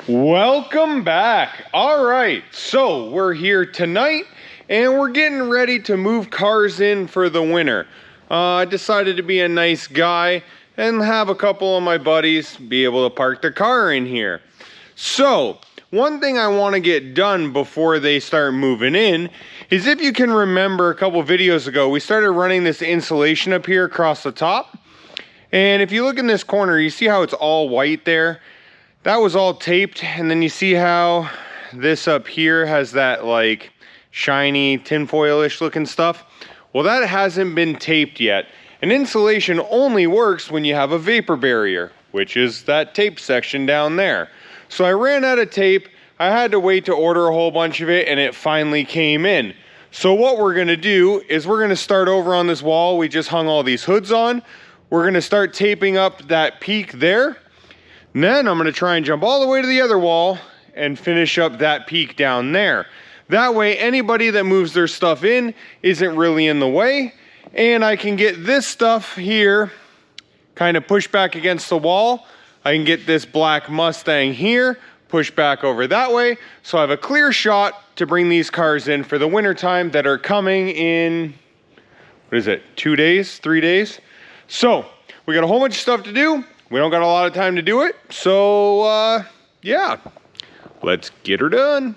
Welcome back. All right, so we're here tonight and we're getting ready to move cars in for the winter. I decided to be a nice guy and have a couple of my buddies be able to park their car in here. So one thing I want to get done before they start moving in is, if you can remember a couple videos ago, we started running this insulation up here across the top. And if you look in this corner, you see how it's all white there? That was all taped, and then you see how this up here has that like shiny tinfoil-ish looking stuff. Well, that hasn't been taped yet. And insulation only works when you have a vapor barrier, which is that tape section down there. So I ran out of tape. I had to wait to order a whole bunch of it, and it finally came in. So what we're gonna do is we're gonna start over on this wall we just hung all these hoods on. We're gonna start taping up that peak there. And then I'm gonna try and jump all the way to the other wall and finish up that peak down there. That way, anybody that moves their stuff in isn't really in the way. And I can get this stuff here kind of pushed back against the wall. I can get this black Mustang here, push back over that way. So I have a clear shot to bring these cars in for the winter time that are coming in, what is it, 2 days, 3 days? So we got a whole bunch of stuff to do. We don't got a lot of time to do it. So yeah, let's get her done.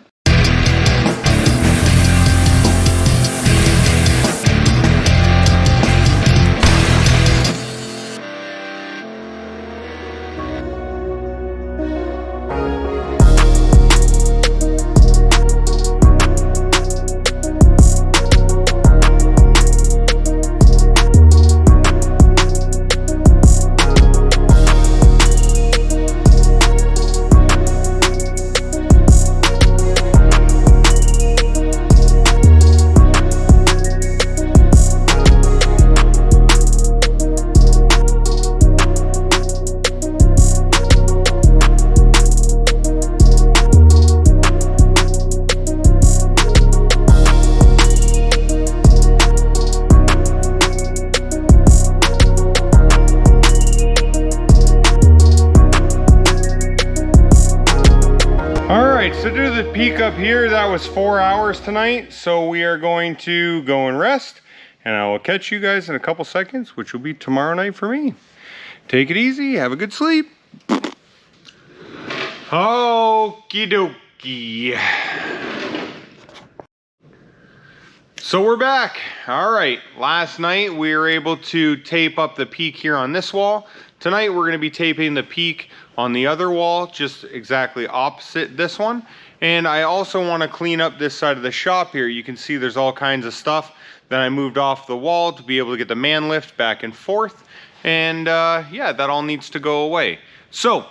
So to do the peak up here, that was 4 hours tonight. So we are going to go and rest, and I will catch you guys in a couple seconds, which will be tomorrow night for me. Take it easy, have a good sleep. Okie dokie. So we're back. All right, last night we were able to tape up the peak here on this wall. Tonight we're gonna be taping the peak on the other wall, just exactly opposite this one. And I also wanna clean up this side of the shop here. You can see there's all kinds of stuff that I moved off the wall to be able to get the man lift back and forth. And yeah, that all needs to go away. So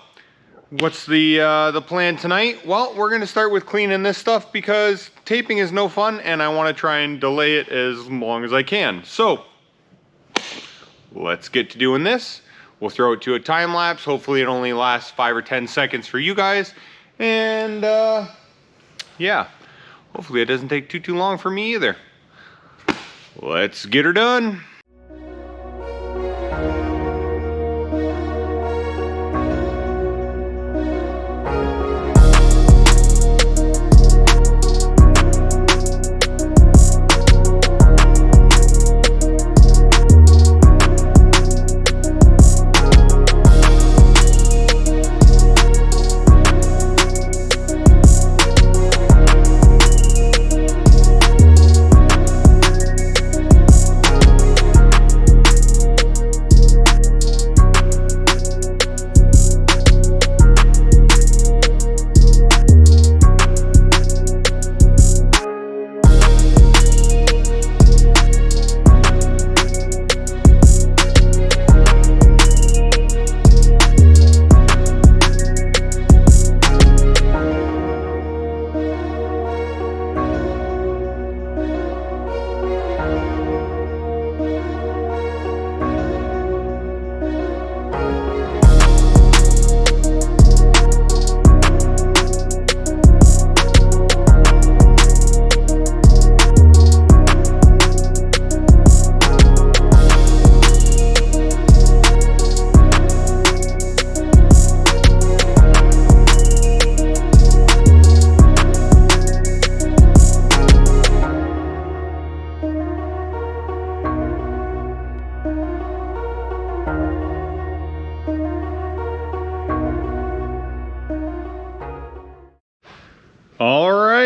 what's the plan tonight? Well, we're gonna start with cleaning this stuff because taping is no fun and I wanna try and delay it as long as I can. So let's get to doing this. We'll throw it to a time lapse. Hopefully it only lasts 5 or 10 seconds for you guys. And yeah, hopefully it doesn't take too long for me either. Let's get her done.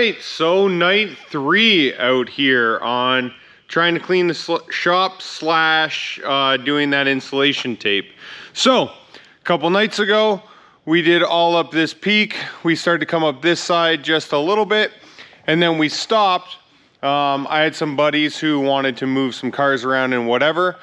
right, so night 3 out here on trying to clean the shop slash doing that insulation tape. So, a couple nights ago, we did all up this peak. We started to come up this side just a little bit, and then we stopped. I had some buddies who wanted to move some cars around and whatever.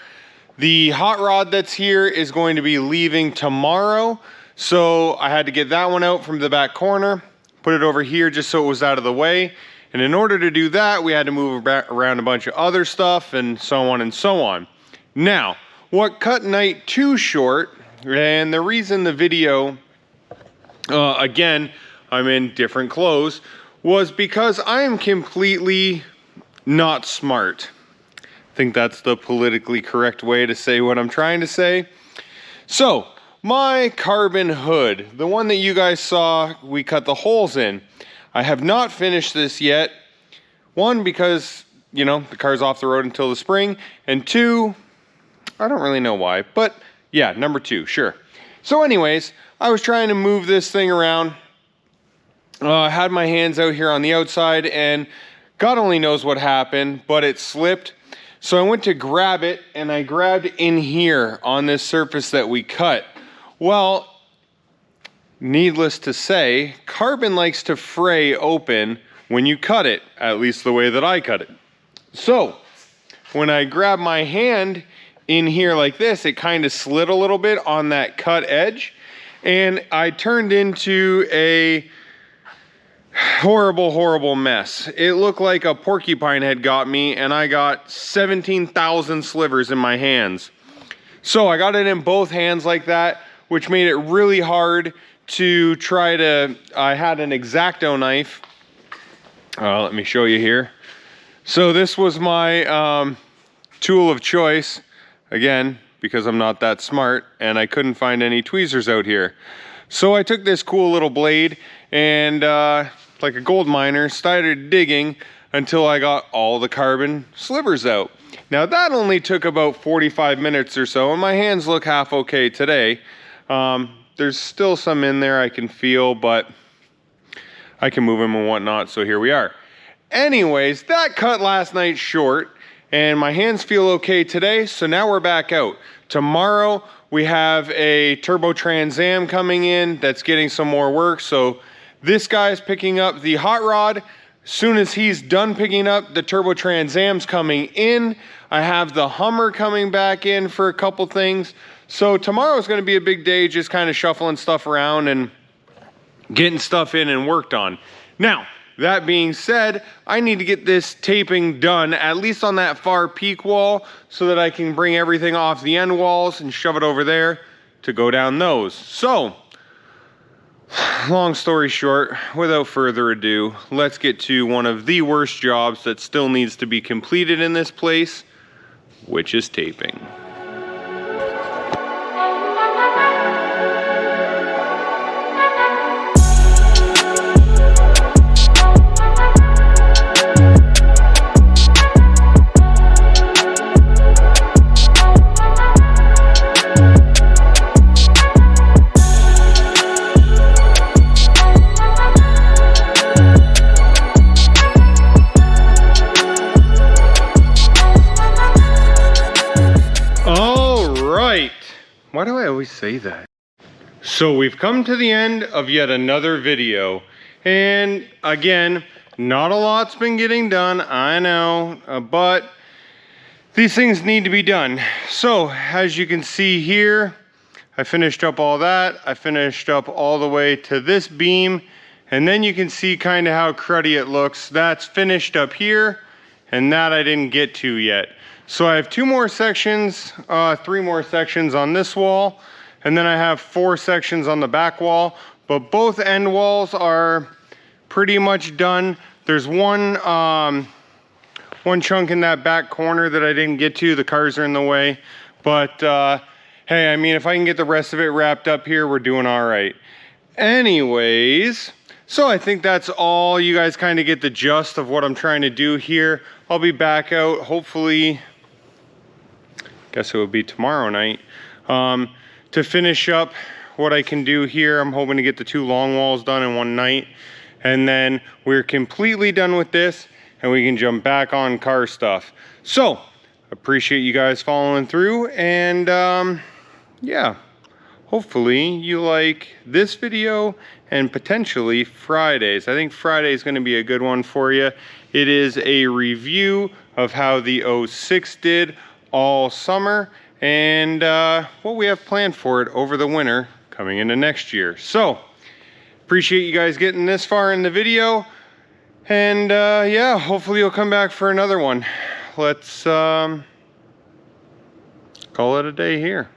The hot rod that's here is going to be leaving tomorrow, so I had to get that one out from the back corner, put it over here just so it was out of the way. And in order to do that, we had to move around a bunch of other stuff and so on and so on. Now, what cut night 2 short, and the reason the video, again, I'm in different clothes, was because I am completely not smart. I think that's the politically correct way to say what I'm trying to say. So, my carbon hood, the one that you guys saw we cut the holes in, I have not finished this yet. One, because, you know, the car's off the road until the spring, and 2, I don't really know why, but yeah, number 2, sure. So anyways, I was trying to move this thing around. I had my hands out here on the outside, and God only knows what happened, but it slipped. So I went to grab it, and I grabbed in here on this surface that we cut. Well, needless to say, carbon likes to fray open when you cut it, at least the way that I cut it. So, when I grab my hand in here like this, it kind of slid a little bit on that cut edge, and I turned into a horrible mess. It looked like a porcupine had got me, and I got 17,000 slivers in my hands. So I got it in both hands like that, which made it really hard to try to, I had an X-Acto knife. Let me show you here. So this was my tool of choice, again, because I'm not that smart, and I couldn't find any tweezers out here. So I took this cool little blade and like a gold miner, started digging until I got all the carbon slivers out. Now that only took about 45 minutes or so, and my hands look half okay today. There's still some in there I can feel, but I can move them and whatnot, so here we are. Anyways, that cut last night short, and my hands feel okay today, so now we're back out. Tomorrow, we have a Turbo Trans Am coming in that's getting some more work, so this guy's picking up the hot rod. As soon as he's done picking up, the Turbo Trans Am's coming in. I have the Hummer coming back in for a couple things. So tomorrow's gonna be a big day, just kind of shuffling stuff around and getting stuff in and worked on. Now, that being said, I need to get this taping done, at least on that far peak wall, so that I can bring everything off the end walls and shove it over there to go down those. So, long story short, without further ado, let's get to one of the worst jobs that still needs to be completed in this place, which is taping. Why do I always say that? So we've come to the end of yet another video, and again, not a lot's been getting done, I know, but these things need to be done. So as you can see here, I finished up all that. I finished up all the way to this beam, and then you can see kind of how cruddy it looks. That's finished up here, and that I didn't get to yet. So I have 2 more sections, 3 more sections on this wall, and then I have 4 sections on the back wall, but both end walls are pretty much done. There's one chunk in that back corner that I didn't get to. The cars are in the way, but hey, I mean, if I can get the rest of it wrapped up here, we're doing all right. Anyways, so I think that's all. You guys kind of get the gist of what I'm trying to do here. I'll be back out, hopefully, guess it would be tomorrow night, to finish up what I can do here. I'm hoping to get the 2 long walls done in one night, and then we're completely done with this and we can jump back on car stuff. So appreciate you guys following through, and yeah, hopefully you like this video and potentially Fridays. I think Friday is going to be a good one for you. It is a review of how the 06 did all summer and what we have planned for it over the winter coming into next year. So appreciate you guys getting this far in the video, and yeah, hopefully you'll come back for another one. Let's call it a day here.